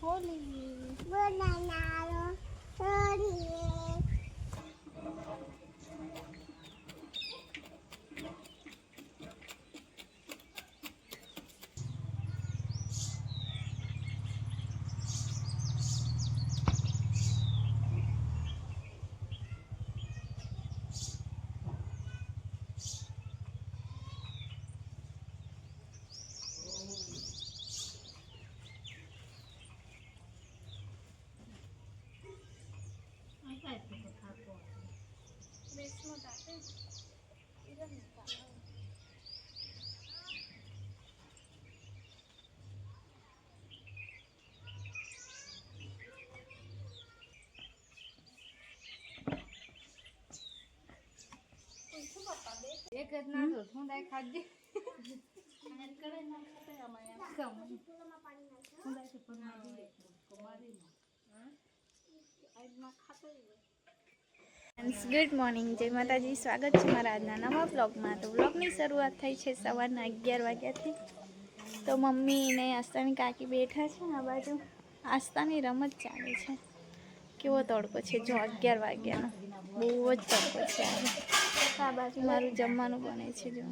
एक ना तो ठंडा खा दे खाने करे ना खाते हमारे यहाँ कम ठंडा से पना दे कुमारी ना आज ना खाते फ्रेंड्स गुड मॉर्निंग जय माताजी स्वागत है मारा आजना नवा ब्लॉग में। तो ब्लॉग की शुरुआत थई है सवारना 11 वाग्याथी। तो मम्मी ने आस्तानी काकी बैठा है आ बाजू आस्तानी रमत चाले छे। केवो तड़को है जो 11 वाग्यानो बहु ज तड़को है। आ बाजू मारू जमवानुं बने छे जो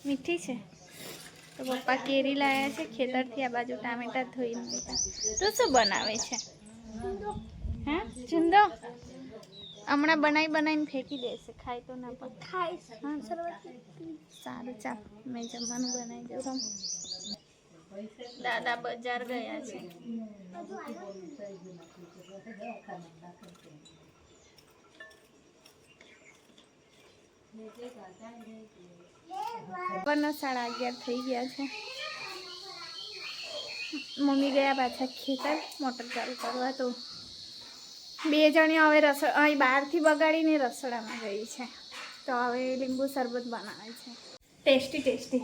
मीठी है। तो पप्पा केरी लाया है खेतरथी आ बाजू टामेटा धोईने मूक्या। तो शुं बनावे छे? हाँ चुंदो हमणा बनाई फेंकी देशे खाई तो ना पण खाई हाँ सारू चाल मैं जमवानुं बनाई दऊं। दादा बजार गया छे। बपरना 11:30 थई गया छे। मम्मी गया पाछा खेतर मोटर चालू करवा। तो बे जणियो हवे अहीं बहारथी बगाड़ीने रसोडामां गई छे। तो हवे લીંબુ शरबत बनावे छे। टेस्टी टेस्टी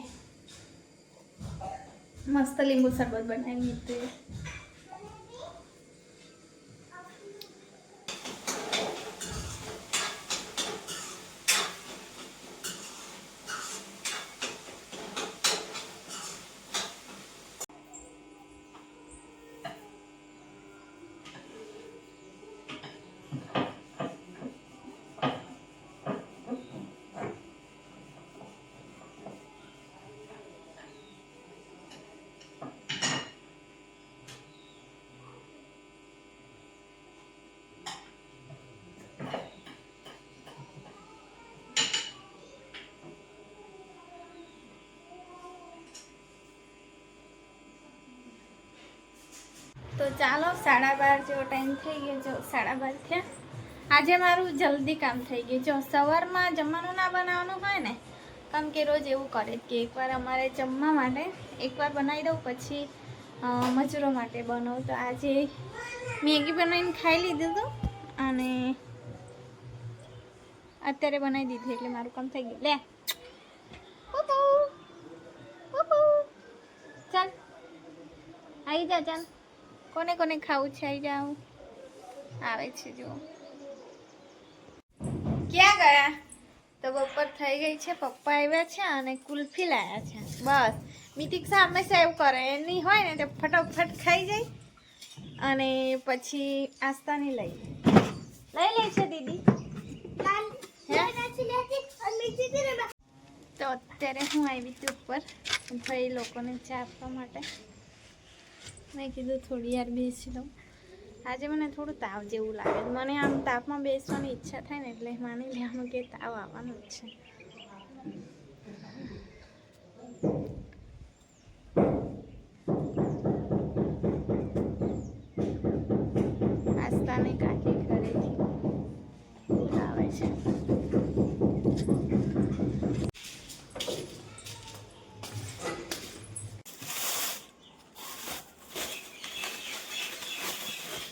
मस्त લીંબુ शरबत बनावी मीठू। तो चलो 12:30 जो टाइम थी गयो। जो 12:30 थे आज मारू जल्दी काम थी गयु। जो सवार में जमवानुं ना बनाववानुं होय ने केम के रोज एवुं करे कि एक बार अमारे जमवा माटे एक बार बनावी दऊं पछी मजूरो माटे बनावुं। तो आज मैगी बनावीने खाई लीधुं हतुं अने अत्यारे बनावी दीधी एटले मारुं काम थई गयुं। ले पुपू पुपू चल आई जा चल कोने कोने खावू छे आई जाओ आवे छे जो क्या गया। तो बपर थई गई छे पप्पा आव्या छे अने कुल्फी लाया छे। बस मितिक्षा हमेशा एवुं करे एनी होय ने तो फटाफट खाई जाय अने पछी आस्तानी लई ले छे दीदी। तो अत्यारे हूँ आवी थी ऊपर भाई लोकोने चा आपवा माटे। मैं कीधुं थोड़ी यार बेसी लऊं। आज मैंने थोड़ा ताव जेवुं लागे। मने आम ताप में बेसवानी इच्छा थाय ने एटले मानी लेवानुं के ताव आववानो ज छे। आस्ताने काकी घरेथी आवे छे।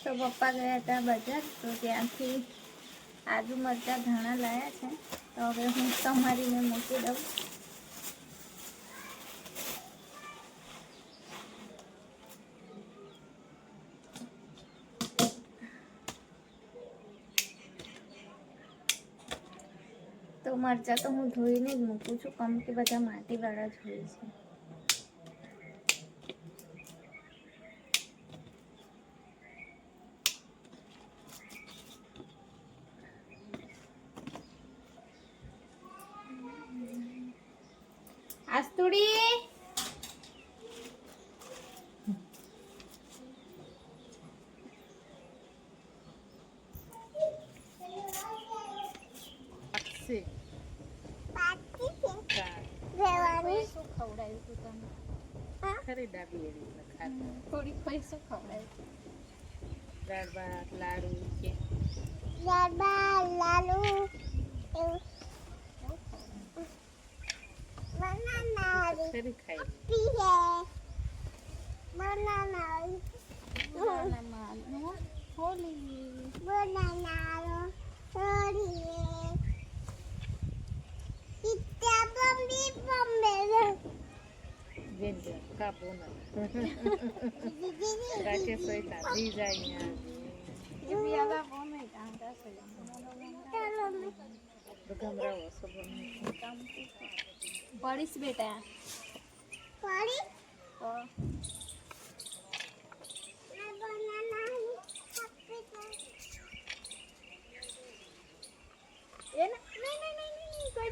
तो पप्पा गया था बजार तो त्यांथी आदू मरचा धाणा लाया छे। तो हवे हूँ समारीने मूकी दऊं। तो मरचा तो हूँ धोईने ज मूकું છું કેમ કે બધા માટીવાળા જ હોય છે। આસ્તુડી શું ખવડાવ્યું તું તમે? ખરી ડાબી એવી ખાતા થોડીક પૈસા ખવડાવ્યું. દાળ ભાત લાડુ કે ખરી ખાઈ જેમ જેમ કાપો ના રાખે સોય તાજી જાય ગમરાવો સબન પડીશ બેટા કોઈ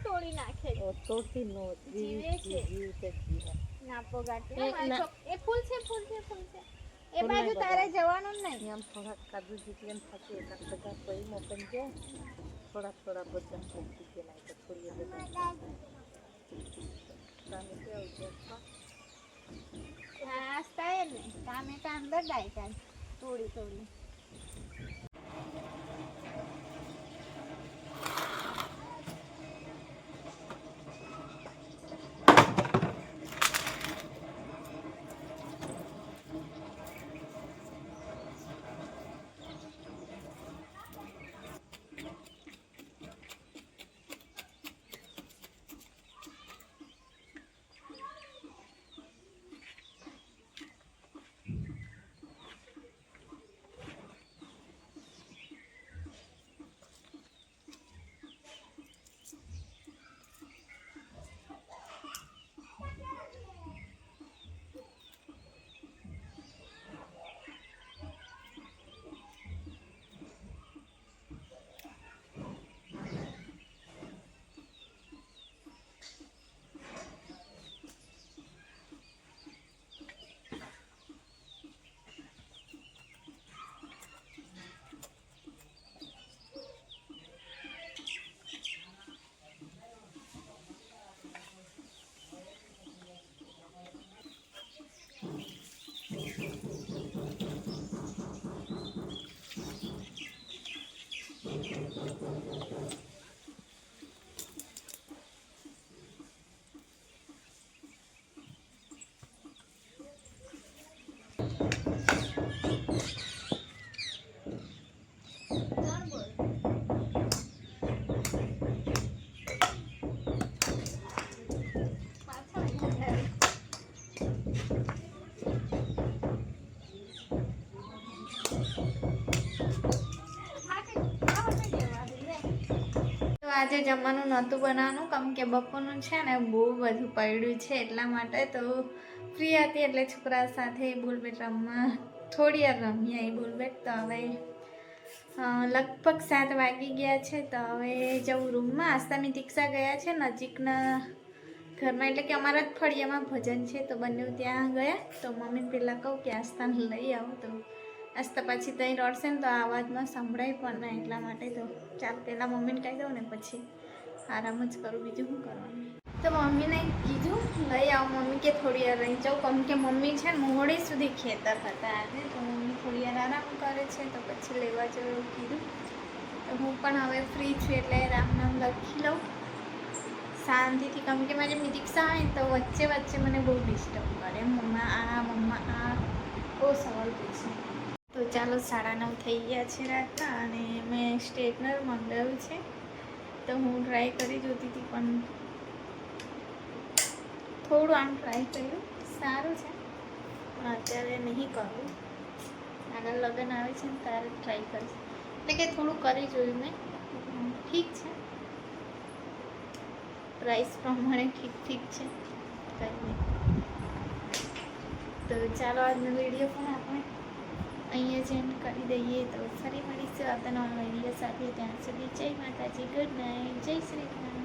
તોડી નાખે તોડતી નો જીવે છે. જીવ તે જીવા નાપો ગાંઠે એ ના. એ ફૂલ છે એ બાજુ તારે જવાનું જ નહીં આમ થોડાક કાજુ જીતલે થશે એકાદ બધા કોઈ મોકન જો થોડા બધા મૂકી દે નાય તો થોડી બધા સામે કેવું છે નાસ્તા એ ને ટામેટા અંદર ડાયકા થોડી આજે જમવાનું નહોતું બનાવવાનું કેમ કે બપોરનું છે ને બહુ બધું પડ્યું છે એટલા માટે તો ફ્રી હતી એટલે છોકરા સાથે બોલબેટ રમવા થોડી વાર રમ્યા એ બોલબેટ તો હવે લગભગ 7 વાગી ગયા છે તો હવે જવું રૂમમાં. આસ્તાની દીક્ષા ગયા છે નજીકના ઘરમાં એટલે કે અમારા જ ફળિયામાં ભજન છે તો બંને ત્યાં ગયા તો મમ્મીને પહેલાં કહું કે આસ્તાને લઈ આવો તો આસ્તા પાછી ત્યાં રડશે ને તો આ અવાજમાં સંભળાય પણ ના એટલા માટે તો ચાલ પહેલાં મમ્મીને કહી દઉં ને પછી આરામ જ કરું બીજું શું કરવાનું. તો મમ્મીને કીધું લઈ આવો. મમ્મી કે થોડી વાર રહી જાઉં કેમ કે મમ્મી છે ને મોડે સુધી ખેતર હતા આજે તો મમ્મી થોડી વાર આરામ કરે છે તો પછી લેવા જવું એવું કીધું. તો હું પણ હવે ફ્રી છું એટલે રામ નામ લખી લઉં શાંતિથી કેમ કે મારી દીક્ષા આવે ને તો વચ્ચે વચ્ચે મને બહુ ડિસ્ટર્બ કરે મમ્મા આ બહુ સવાલ પૂછે. તો ચાલો 9:30 થઈ ગયા છે રાતના અને મેં સ્ટ્રેટનર મંગાવ્યું છે તો હું ટ્રાય કરી જોતી હતી પણ થોડું આમ ટ્રાય કર્યું સારું છે પણ અત્યારે નહીં કરું. આગળ લગ્ન આવે છે ને ત્યારે ટ્રાય કરીશ એટલે કે થોડું કરી જોયું મેં ઠીક છે પ્રાઇસ પ્રમાણે ઠીક છે કંઈ નહીં. તો ચાલો આજનો વિડીયો પણ આપણે અહીંયા જ એન્ડ કરી દઈએ તો ફરી મળીશું આવતા નવા વિડીયો સાથે. ત્યાં સુધી જય માતાજી, ગુડ નાઇટ, જય શ્રી કૃષ્ણ.